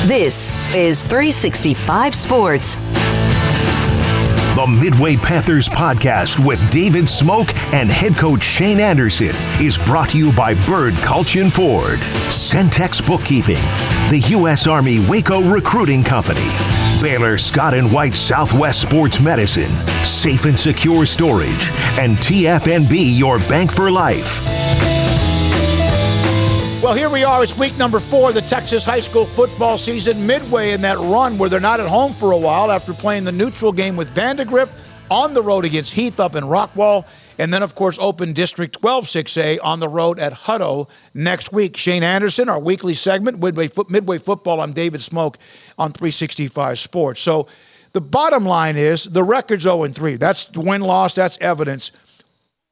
This is 365 Sports. The Midway Panthers podcast with David Smoak and head coach Shane Anderson is brought to you by Bird Culchin Ford, Centex Bookkeeping, the U.S. Army Waco Recruiting Company, Baylor Scott & White Southwest Sports Medicine, Safe and Secure Storage, and TFNB, your bank for life. Well, here we are. It's week number 4 of the Texas high school football season. Midway in that run where they're not at home for a while after playing the neutral game with Vandegrift, on the road against Heath up in Rockwall, and then, of course, open District 12 6A on the road at Hutto next week. Shane Anderson, our weekly segment, Midway Football. I'm David Smoak on 365 Sports. So the bottom line is the record's 0-3. That's the win-loss. That's evidence.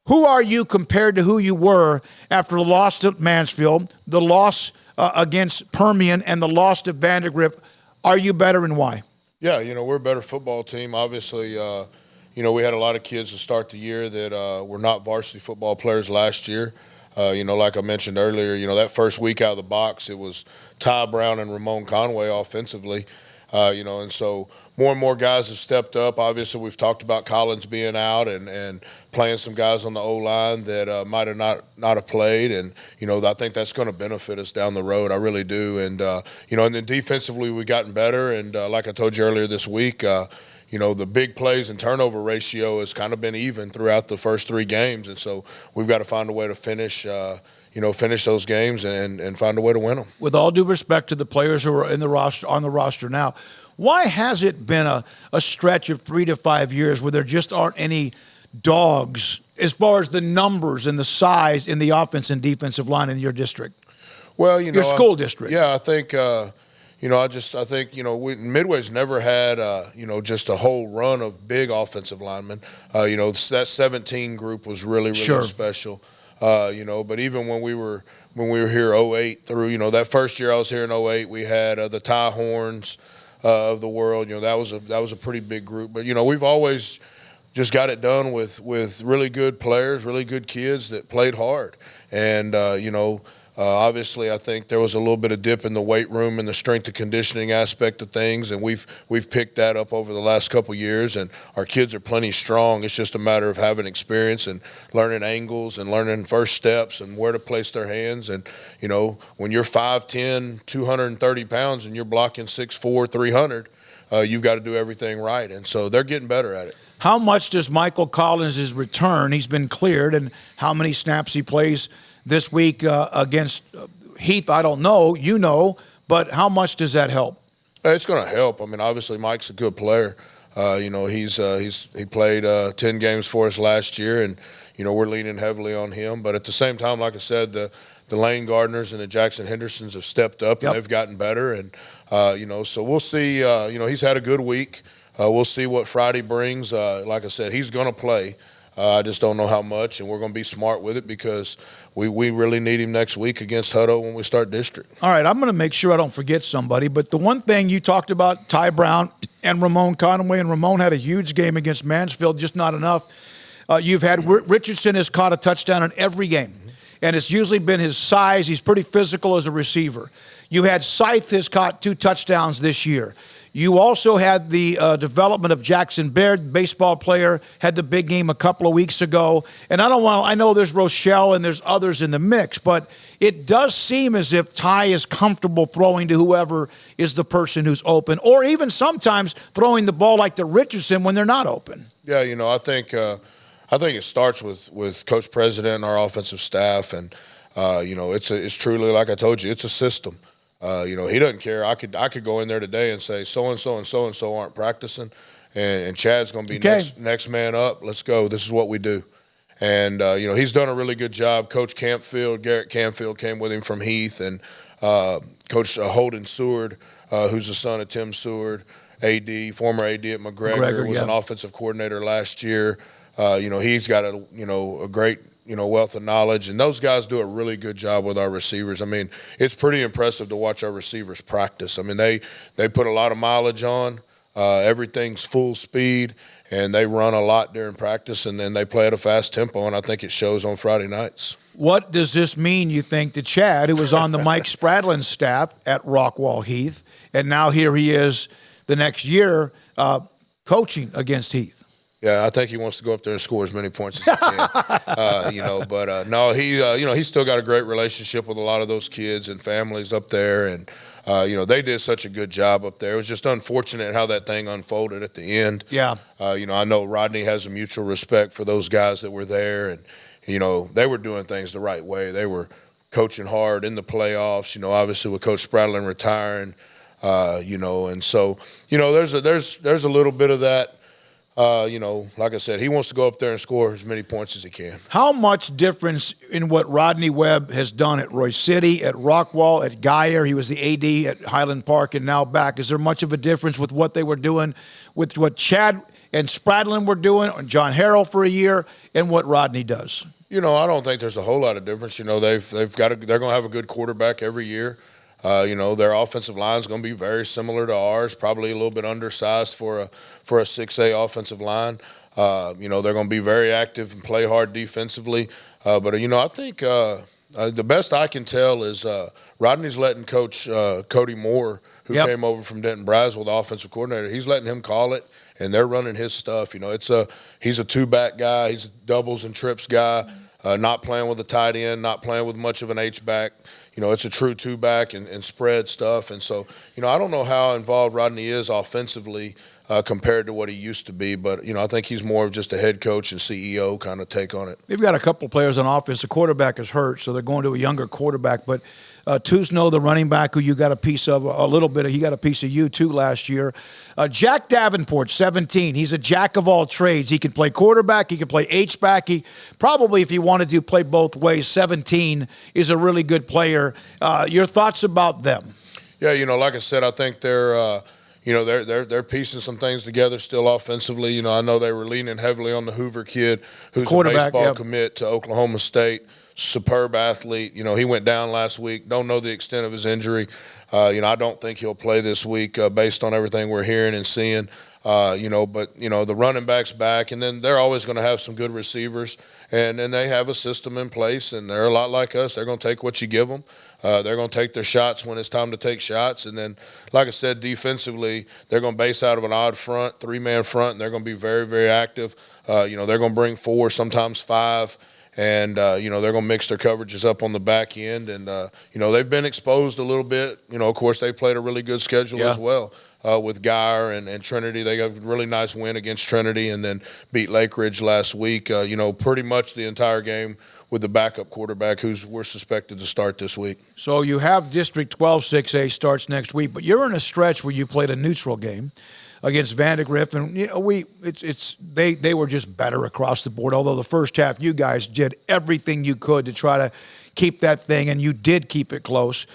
Who are you compared to who you were after the loss to Mansfield, the loss against Permian, and the loss to Vandegrift? Are you better, and why? Yeah, we're a better football team. Obviously, we had a lot of kids to start the year that were not varsity football players last year. Like I mentioned earlier, that first week out of the box, it was Ty Brown and Ramon Conway offensively. And so more and more guys have stepped up. Obviously, we've talked about Collins being out and playing some guys on the O-line that might have not have played. And, I think that's going to benefit us down the road. I really do. And, and then defensively we've gotten better. And like I told you earlier this week, the big plays and turnover ratio has kind of been even throughout the first 3 games. And so we've got to find a way to finish those games and find a way to win them. With all due respect to the players who are on the roster now, why has it been a stretch of 3 to 5 years where there just aren't any dogs as far as the numbers and the size in the offense and defensive line in your district? Well, your school district. Yeah, I think I think Midway's never had just a whole run of big offensive linemen. That 17 group was really sure. special. But even when we were here 08 through, that first year I was here in 08, we had the Ty Horns of the world. That was a pretty big group. But we've always just got it done with really good players, really good kids that played hard. And obviously, I think there was a little bit of dip in the weight room and the strength and conditioning aspect of things, and we've picked that up over the last couple of years, and our kids are plenty strong. It's just a matter of having experience and learning angles and learning first steps and where to place their hands. And, when you're 5'10", 230 pounds and you're blocking 6'4", 300, you've got to do everything right. And so they're getting better at it. How much does Michael Collins' return, he's been cleared, and how many snaps he plays this week against Heath, I don't know, but how much does that help? It's going to help. I mean, obviously Mike's a good player. He played 10 games for us last year, and we're leaning heavily on him. But at the same time, like I said, the Lane Gardners and the Jackson Hendersons have stepped up, and they've gotten better. And so we'll see. He's had a good week. We'll see what Friday brings. Like I said, he's going to play. I just don't know how much, and we're going to be smart with it because we really need him next week against Hutto when we start district. All right, I'm going to make sure I don't forget somebody, but the one thing you talked about, Ty Brown and Ramon Conway, and Ramon had a huge game against Mansfield, just not enough. You've had Richardson has caught a touchdown in every game, and it's usually been his size. He's pretty physical as a receiver. You had Scythe has caught 2 touchdowns this year. You also had the development of Jackson Baird, baseball player, had the big game a couple of weeks ago. And I know there's Rochelle and there's others in the mix, but it does seem as if Ty is comfortable throwing to whoever is the person who's open, or even sometimes throwing the ball like to Richardson when they're not open. Yeah, I think it starts with Coach President and our offensive staff, and it's truly, like I told you, it's a system. He doesn't care. I could go in there today and say so-and-so and so-and-so aren't practicing, and Chad's going to be next man up. Let's go. This is what we do. And, he's done a really good job. Coach Garrett Campfield came with him from Heath, and Coach Holden Seward, who's the son of Tim Seward, former AD at McGregor, was an offensive coordinator last year. He's got a great wealth of knowledge, and those guys do a really good job with our receivers. I mean, it's pretty impressive to watch our receivers practice. I mean, they put a lot of mileage on. Everything's full speed, and they run a lot during practice, and then they play at a fast tempo, and I think it shows on Friday nights. What does this mean, you think, to Chad, who was on the Mike Spradlin staff at Rockwall Heath, and now here he is the next year coaching against Heath? Yeah, I think he wants to go up there and score as many points as he can. No, he's still got a great relationship with a lot of those kids and families up there, and they did such a good job up there. It was just unfortunate how that thing unfolded at the end. Yeah. I know Rodney has a mutual respect for those guys that were there, and they were doing things the right way. They were coaching hard in the playoffs. Obviously with Coach Spradlin retiring, and so there's a little bit of that. Like I said, he wants to go up there and score as many points as he can. How much difference in what Rodney Webb has done at Royce City, at Rockwall, at Geyer? He was the AD at Highland Park and now back. Is there much of a difference with what they were doing, with what Chad and Spradlin were doing, and John Harrell for a year, and what Rodney does? I don't think there's a whole lot of difference. They're going to have a good quarterback every year. Their offensive line is going to be very similar to ours, probably a little bit undersized for a 6A offensive line. They're going to be very active and play hard defensively. But I think the best I can tell is Rodney's letting Coach Cody Moore, who came over from Denton Braswell, the offensive coordinator, he's letting him call it, and they're running his stuff. He's a two-back guy. He's a doubles and trips guy, not playing with a tight end, not playing with much of an H-back. It's a true two-back and spread stuff. And so, I don't know how involved Rodney is offensively compared to what he used to be. But, I think he's more of just a head coach and CEO kind of take on it. They've got a couple players on offense. The quarterback is hurt, so they're going to a younger quarterback. But Tusno, the running back, who you got a piece of a little bit, he got a piece of you too last year. Jack Davenport, 17. He's a jack of all trades. He can play quarterback. He can play H-back. He probably, if he wanted to, play both ways. 17 is a really good player. Your thoughts about them? Yeah, like I said, I think they're piecing some things together still offensively. I know they were leaning heavily on the Hoover kid, who's a baseball commit to Oklahoma State. Superb athlete. He went down last week. Don't know the extent of his injury. I don't think he'll play this week based on everything we're hearing and seeing. But the running back's back, and then they're always going to have some good receivers, and then they have a system in place, and they're a lot like us. They're going to take what you give them. They're going to take their shots when it's time to take shots, and then, like I said, defensively, they're going to base out of an odd front, three-man front, and they're going to be very, very active. They're going to bring 4, sometimes 5. And, they're going to mix their coverages up on the back end. And, they've been exposed a little bit. Of course, they played a really good schedule as well with Geyer and Trinity. They got a really nice win against Trinity and then beat Lake Ridge last week. Pretty much the entire game with the backup quarterback we're suspected to start this week. So you have District 12 6A starts next week, but you're in a stretch where you played a neutral game against Vandegrift, and they were just better across the board. Although the first half, you guys did everything you could to try to keep that thing, and you did keep it close.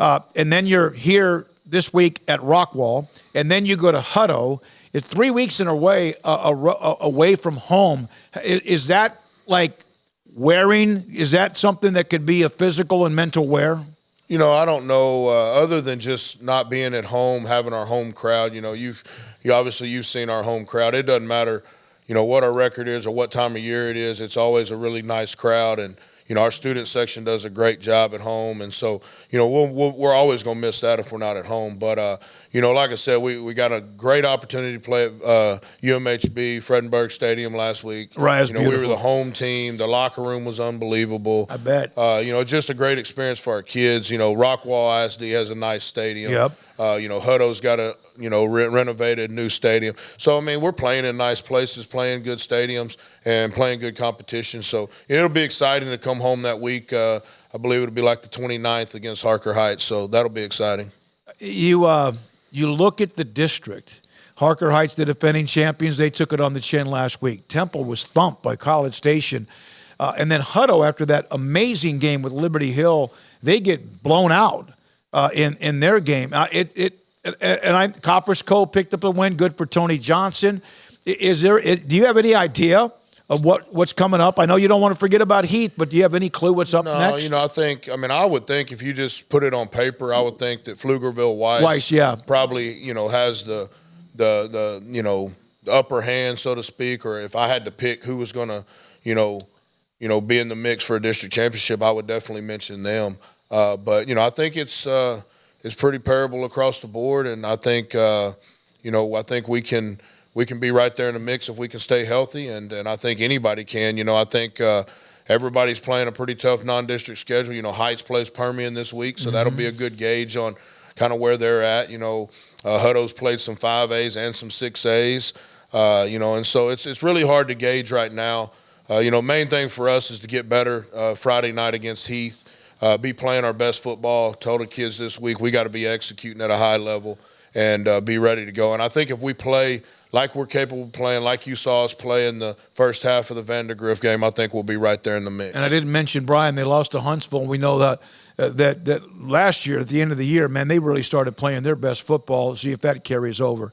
And then you're here this week at Rockwall, and then you go to Hutto. It's 3 weeks in a way away from home. Is that like wearing? Is that something that could be a physical and mental wear? I don't know. Other than just not being at home, having our home crowd. You've seen our home crowd. It doesn't matter, what our record is or what time of year it is. It's always a really nice crowd, and our student section does a great job at home, and so we're always going to miss that if we're not at home. But like I said, we got a great opportunity to play at UMHB Fredenberg Stadium last week. Right, we were the home team. The locker room was unbelievable. I bet. Just a great experience for our kids. Rockwall ISD has a nice stadium. Yep. Hutto's got a renovated new stadium. So we're playing in nice places, playing good stadiums, and playing good competition. So it'll be exciting to come home that week. I believe it'll be like the 29th against Harker Heights. So that'll be exciting. You look at the district. Harker Heights, the defending champions, they took it on the chin last week. Temple was thumped by College Station. And then Hutto, after that amazing game with Liberty Hill, they get blown out in their game. Coppers Cove picked up a win. Good for Tony Johnson. Do you have any idea of what's coming up? I know you don't want to forget about Heath, but do you have any clue what's up next? I would think if you just put it on paper, I would think that Pflugerville Weiss probably, has the upper hand, so to speak, or if I had to pick who was going to, be in the mix for a district championship, I would definitely mention them. But I think it's pretty parable across the board, and I think I think we can be right there in the mix if we can stay healthy, and I think anybody can. I think everybody's playing a pretty tough non-district schedule. Heights plays Permian this week, so that'll be a good gauge on kind of where they're at. Hutto's played some 5As and some 6As, and so it's really hard to gauge right now. Main thing for us is to get better Friday night against Heath, be playing our best football. Told the kids this week we got to be executing at a high level and be ready to go. And I think if we play like we're capable of playing, like you saw us play in the first half of the Vandergrift game, I think we'll be right there in the mix. And I didn't mention, Brian, they lost to Huntsville. We know that that last year at the end of the year, man, they really started playing their best football. See if that carries over.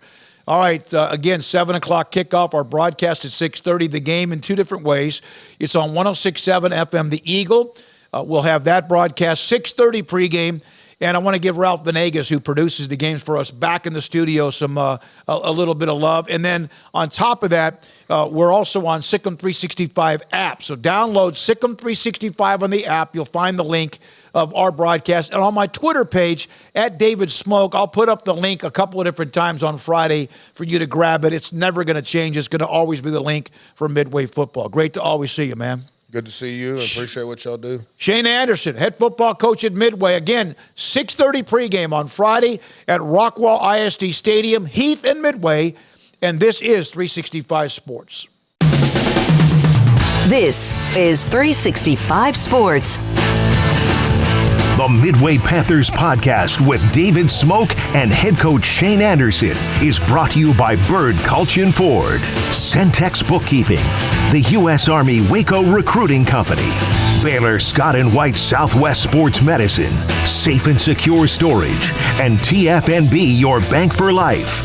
All right, again, 7 o'clock kickoff. Our broadcast at 6:30. The game in two different ways. It's on 106.7 FM, The Eagle. We'll have that broadcast, 6:30 pregame. And I want to give Ralph Venegas, who produces the games for us, back in the studio some a little bit of love. And then on top of that, we're also on Sikkim 365 app. So download Sikkim 365 on the app. You'll find the link of our broadcast. And on my Twitter page, at David Smoak, I'll put up the link a couple of different times on Friday for you to grab it. It's never going to change. It's going to always be the link for Midway football. Great to always see you, man. Good to see you and appreciate what y'all do. Shane Anderson, head football coach at Midway. Again, 6:30 pregame on Friday at Rockwall ISD Stadium, Heath and Midway. And this is 365 Sports. This is 365 Sports. The Midway Panthers podcast with David Smoak and head coach Shane Anderson is brought to you by Bird Culchin Ford, Centex Bookkeeping, the U.S. Army Waco Recruiting Company, Baylor Scott & White Southwest Sports Medicine, Safe and Secure Storage, and TFNB, your bank for life.